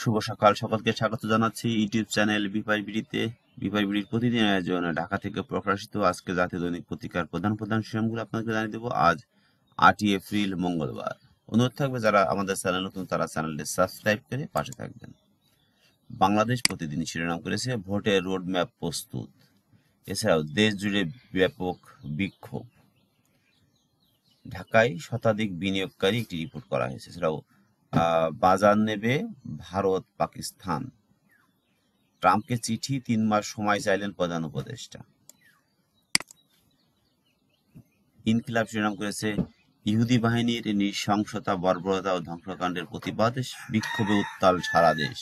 শুভ সকাল, সকলকে স্বাগত জানাচ্ছি ইউটিউব চ্যানেল বিপিআরবিডিতে। বিপিআরবিডির প্রতিদিন আয়োজন ঢাকা থেকে প্রকাশিত আজকে জাতীয় দৈনিক পত্রিকার প্রধান প্রধান শিরোনামগুলো আপনাকে জানিয়ে দেবো। আজ 8ই এপ্রিল মঙ্গলবার। অনুরোধ থাকবে যারা আমাদের চ্যানেল নতুন তারা চ্যানেলটি সাবস্ক্রাইব করে পাশে থাকবেন। বাংলাদেশ প্রতিদিন শিরোনাম করেছে ভোটের রোডম্যাপ প্রস্তুত। এছাড়াও দেশ জুড়ে ব্যাপক বিক্ষোভ। ঢাকায় শতাধিক বিনিয়োগকারী একটি রিপোর্ট করা হয়েছে। এছাড়াও বাজার নেবে ভারত পাকিস্তান। ট্রাম্পকে চিঠি, 3 মাস সময় চাইলেন প্রধান উপদেষ্টা। ইনকিলাব শিরোনাম করেছে ইহুদি বাহিনীর নৃশংসতা, বর্বরতা ও ধ্বংসকাণ্ডের প্রতিবাদে বিক্ষোভে উত্তাল সারা দেশ।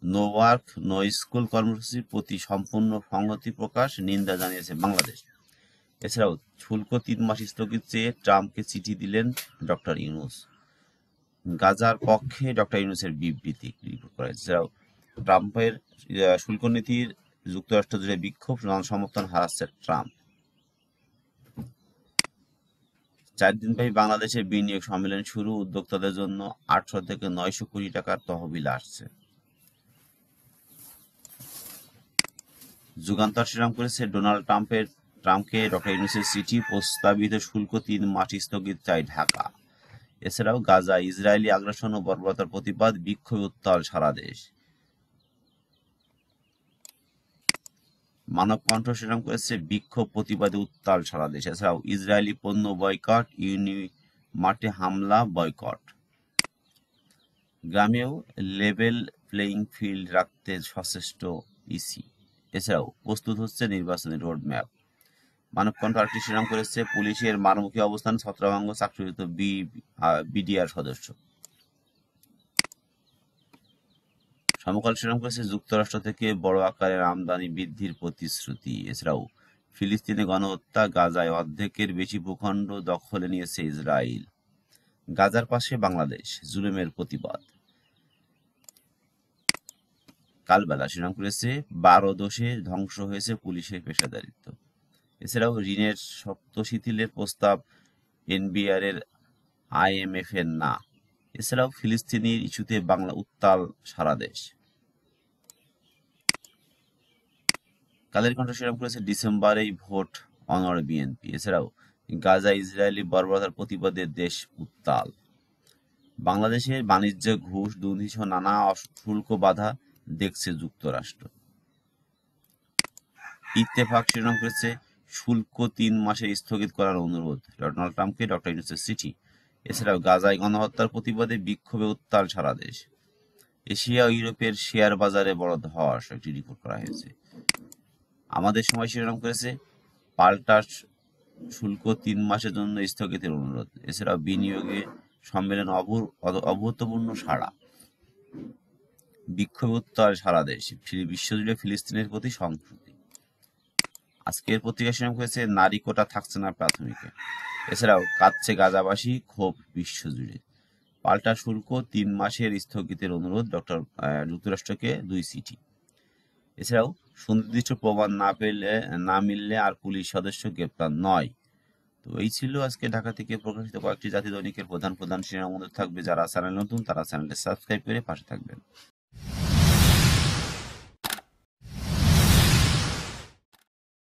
নো ওয়ার্ক নো স্কুল কর্মসূচির প্রতি সম্পূর্ণ সংহতি প্রকাশ, নিন্দা জানিয়েছে বাংলাদেশ। এছাড়াও শুল্ক 3 মাস স্থগিত চেয়ে ট্রাম্পকে চিঠি দিলেন ডক্টর ইউনূস। গাজার পক্ষে ডক্টর ইউনূসের বিবৃতি রিপোর্ট করা হয়েছে। এছাড়াও ট্রাম্পের শুল্ক নীতির যুক্তরাষ্ট্র জুড়ে বিক্ষোভ, জনসমর্থন হারাচ্ছে ট্রাম্প। 4 দিনব্যাপী বাংলাদেশের বিনিয়োগ সম্মেলন শুরু, উদ্যোক্তাদের জন্য 800 থেকে 900 কোটি টাকার তহবিল আসছে। যুগান্তর শিরোনাম করেছে ডোনাল্ড ট্রাম্পকে ডক্টর ইউনূসের চিঠি, প্রস্তাবিত শুল্ক 3 মাস স্থগিত চায় ঢাকা। এছাড়াও গাজা ইসরায়েলি আগ্রাসন ও বর্বরতার প্রতিবাদ, বিক্ষোভে উত্তাল সারা দেশ। মানব কণ্ঠ শিরোনাম করেছে বিক্ষোভ প্রতিবাদে উত্তাল সারা দেশ। এছাড়াও ইসরায়েলি পণ্য বয়কট, ইউনিমার্টে হামলা বয়কট। গ্রামেও লেভেল প্লেইং ফিল্ড রাখতে সচেষ্ট ইসি। এছাড়াও প্রস্তুত হচ্ছে নির্বাচনী রোডম্যাপ। মানবকণ্ঠ আরেকটি শিরোনাম করেছে পুলিশের মারমুখী অবস্থান, ছত্রভঙ্গ, চাকরিচ্যুত বিডিআর সদস্য। সমকাল শিরোনাম করেছে যুক্তরাষ্ট্র থেকে বড় আকারের আমদানি বৃদ্ধির প্রতিশ্রুতি। এছাড়াও ফিলিস্তিনে গণহত্যা, গাজায় অর্ধেকের বেশি ভূখণ্ড দখলে নিয়েছে ইসরায়েল। গাজার পাশে বাংলাদেশ, জুলুমের প্রতিবাদ। কালবেলা শিরোনাম করেছে 12 দোষে ধ্বংস হয়েছে পুলিশের পেশাদারিত্ব। এছাড়াও ঋণের শর্ত শিথিলের প্রস্তাব এনবিআর এর, আইএমএফ এর না। এছাড়াও ফিলিস্তিনির ইস্যুতে বাংলা উত্তাল সারা দেশ। কালের কণ্ঠ শিরোনাম করেছে ডিসেম্বরেই ভোট, অনড় বিএনপি। এছাড়াও গাজা ইসরায়েলি বর্বরতার প্রতিবাদে দেশ উত্তাল। বাংলাদেশের বাণিজ্যে ঘুষ, দুর্নীতি সহ নানা শুল্ক বাধা দেখছে যুক্তরাষ্ট্র। ইত্তেফাক শিরোনাম করেছে শুল্ক 3 মাসে স্থগিত করার অনুরোধ, ডোনাল্ড ট্রাম্পকে ডক্টর ইউনূসের চিঠি। এছাড়াও গাজায় গণহত্যার প্রতিবাদে বিক্ষোভে উত্তাল সারা দেশ। এশিয়া ও ইউরোপের শেয়ার বাজারে বড় ধস, একটি রিপোর্ট করা হয়েছে। আমাদের সময় শিরোনাম করেছে পাল্টা শুল্ক 3 মাসের জন্য স্থগিতের অনুরোধ। এছাড়াও বিনিয়োগে সম্মেলন, অভূতপূর্ণ সাড়া, বিক্ষোভে উত্তাল সারা দেশ, বিশ্বজুড়ে ফিলিস্তিনের প্রতি সংহতি। আজকের পত্রিকা শিরোনাম করেছে নারী কোটা থাকছে না প্রাথমিকে। এছাড়াও কাঁদছে গাজাবাসী, ক্ষোভ বিশ্বজুড়ে। পাল্টা শুল্ক 3 মাসের স্থগিতের অনুরোধ, যুক্তরাষ্ট্রকে 2 চিঠি। এছাড়াও সুনির্দিষ্ট প্রমাণ না মিললে আর পুলিশ সদস্য গ্রেপ্তার নয়। তো এই ছিল আজকে ঢাকা থেকে প্রকাশিত কয়েকটি জাতীয় দৈনিকের প্রধান প্রধান শিরোনাম। থাকবে যারা চ্যানেল নতুন তারা চ্যানেলটি সাবস্ক্রাইব করে পাশে থাকবেন।